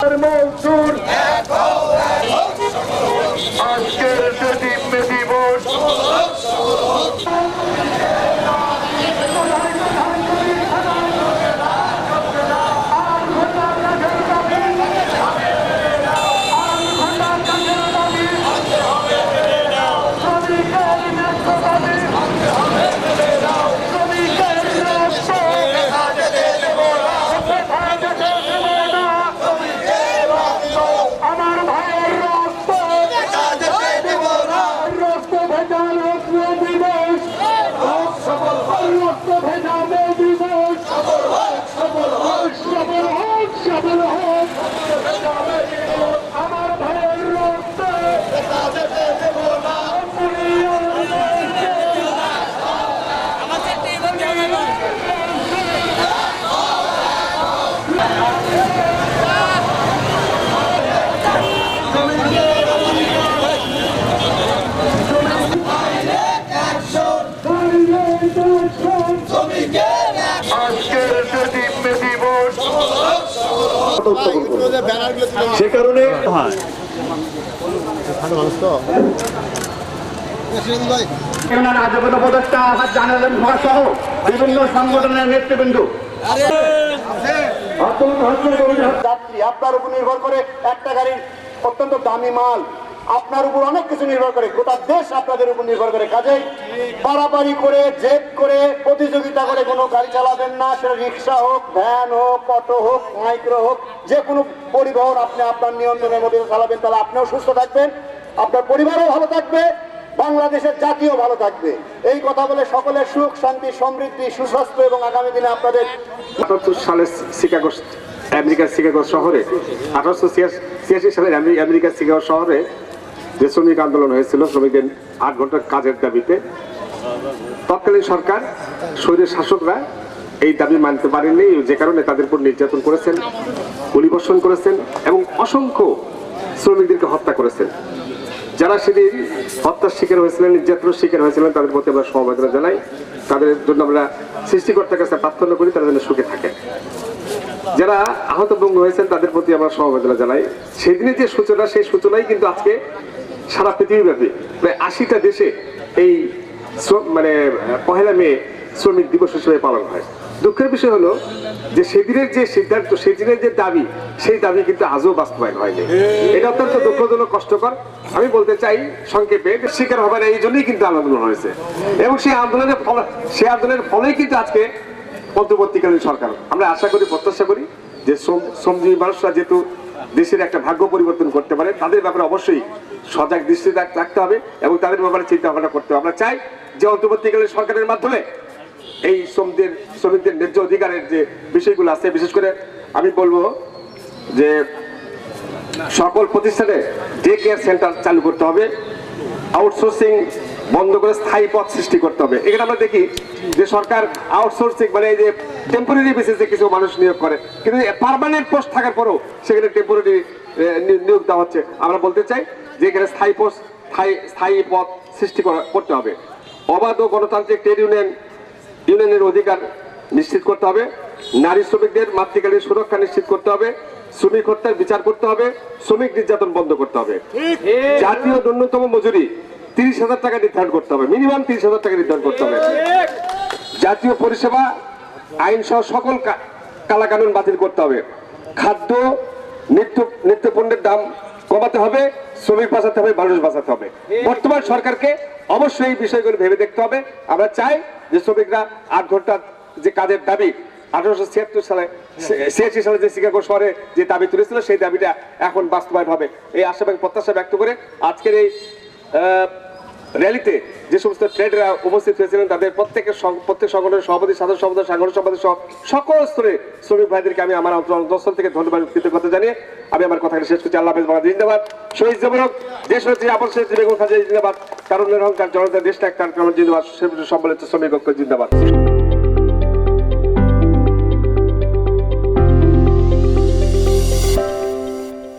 হাজার মজদুর আজকের যে দিবস সে কারণে উপদেষ্টা জানালেন সহ বিভিন্ন সংগঠনের নেতৃবৃন্দ আপনার উপর নির্ভর করে একটা গাড়ির অত্যন্ত দামি মাল আপনার উপর অনেক কিছু নির্ভর করে, গোটা দেশ আপনাদের উপর নির্ভর করে। কাজেই পারাপারি করে জেদ করে প্রতিযোগিতা করে কোনো গাড়ি চালাবেন না, সেটা রিক্সা হোক, ভ্যান হোক, অটো হোক, মাইক্রো হোক, যে কোনো পরিবহন আপনি আপনার নিয়ন্ত্রণের মধ্যে চালাবেন, তাহলে আপনিও সুস্থ থাকবেন, আপনার পরিবারও ভালো থাকবে, বাংলাদেশের জাতীয় ভালো থাকবে। এই কথা বলে সকলের সুখ শান্তি সমৃদ্ধি সুস্বাস্থ্য এবং আগামী দিনে আপনাদের ৭৮ সালের শিকাগো আমেরিকার শিকাগো শহরে 1886 সালের আমেরিকার শিকাগো শহরে যে শ্রমিক আন্দোলন হয়েছিল শ্রমিকদের ৮ ঘন্টার কাজের দাবিতে, তৎকালীন সরকার স্বৈরের শাসকরা এই দাবি মানতে পারেননি, যে কারণে তাদের উপর নির্যাতন করেছেন, গুলিবর্ষণ করেছেন এবং অসংখ্য শ্রমিকদেরকে হত্যা করেছেন। যারা সেদিন হত্যার শিকার হয়েছিলেন, নির্যাতনের শিকার হয়েছিলেন, তাদের প্রতি আমরা সমবেদনা জানাই। তাদের জন্য আমরা সৃষ্টিকর্তার কাছে প্রার্থনা করি তারা যেন সুখে থাকে। যারা আহত ভঙ্গ হয়েছেন তাদের প্রতি আমরা সমবেদনা জানাই। সেদিনের যে সূচনা, সেই সূচনাই কিন্তু আজকে সারা পৃথিবীব্যাপী প্রায় ৮০টা দেশে এই মানে ১লা মে শ্রমিক দিবস হিসেবে পালন হয়। দুঃখের বিষয় হলো যে সেদিনের যে সিদ্ধান্ত, সেদিনের যে দাবি, সেই দাবি কিন্তু আজও বাস্তবায়ন হয়নি। এটা অত্যন্ত দুঃখজনক, কষ্টকর। আমি বলতে চাই সংক্ষেপে, শিকার হবার এই জন্যই কিন্তু আন্দোলন হয়েছে এবং সেই আন্দোলনের ফলেই কিন্তু আজকে অন্তর্বর্তীকালীন সরকার। আমরা আশা করি, প্রত্যাশা করি যে শ্রমজীবী মানুষরা যেহেতু দেশের একটা ভাগ্য পরিবর্তন করতে পারে, তাদের ব্যাপারে অবশ্যই সজাগ দৃষ্টি রাখতে হবে এবং তাদের ব্যাপারে চিন্তা ভাবনা করতে হবে। আমরা চাই যে অন্তর্বর্তীকালীন সরকারের মাধ্যমে এই শ্রমিকদের ন্যায্য অধিকারের যে বিষয়গুলো আছে, বিশেষ করে আমি বলবো যে সকল প্রতিষ্ঠানে ডে কেয়ার সেন্টার চালু করতে হবে, আউটসোর্সিং বন্ধ করে স্থায়ী পদ সৃষ্টি করতে হবে। এখানে আমরা দেখি যে সরকার আউটসোর্সিং মানে এই যে টেম্পোরারি বেসিসে কিছু মানুষ নিয়োগ করে, কিন্তু পার্মানেন্ট পোস্ট থাকার পরেও সেখানে টেম্পোরারি নিয়োগ দেওয়া হচ্ছে। আমরা বলতে চাই যে এখানে স্থায়ী পোস্ট, স্থায়ী পদ সৃষ্টি করতে হবে। অবাধ ও গণতান্ত্রিক ট্রেড ইউনিয়নের অধিকার নিশ্চিত করতে হবে, নারী শ্রমিকদের মাতৃকালীন সুরক্ষা নিশ্চিত করতে হবে, শ্রমিক হত্যার বিচার করতে হবে, শ্রমিক নির্যাতন বন্ধ করতে হবে, জাতীয় ন্যূনতম মজুরি ৩০,০০০ টাকা নির্ধারণ করতে হবে, মিনিমাম ৩০,০০০ টাকা নির্ধারণ করতে হবে, জাতীয় পরিষেবা আইন সহ সকল কালাকানুন বাতিল করতে হবে, খাদ্য নিত্য পণ্যের দাম কমাতে হবে, শ্রমিক বাঁচাতে হবে, মানুষ বাঁচাতে হবে। বর্তমান সরকারকে অবশ্যই এই বিষয়গুলো ভেবে দেখতে হবে। আমরা চাই যে শ্রমিকরা ৮ ঘন্টার যে কাজের দাবি 1876 সালে যে শিকাগো শহরে যে দাবি তুলেছিল, সেই দাবিটা এখন বাস্তবায়ন হবে, এই আশা এবং প্রত্যাশা ব্যক্ত করে আজকের এই র্যালিতে যে সমস্ত ট্রেডরা উপস্থিত হয়েছিলেন তাদের প্রত্যেক সংগঠনের সভাপতি, সাধারণ সম্পাদক, সাংগঠনিক সম্পাদক সহ সকল স্তরে শ্রমিক ভাইদেরকে আমি আমার অন্তঃস্থল থেকে ধন্যবাদ কৃতজ্ঞতা জানিয়ে আমি আমার কথাটা শেষ করছি। আল্লাহ হাফেজ, বাংলাদেশ জিন্দাবাদ, শহীদ জবরক দেশ হচ্ছে আবার শেষ বেগম খালেদা জিন্দাবাদ, কারণ অহংকার জনতা দেশটা একটা জিন্দাবাদ, সম্বলিত শ্রমিক ঐক্য জিন্দাবাদ।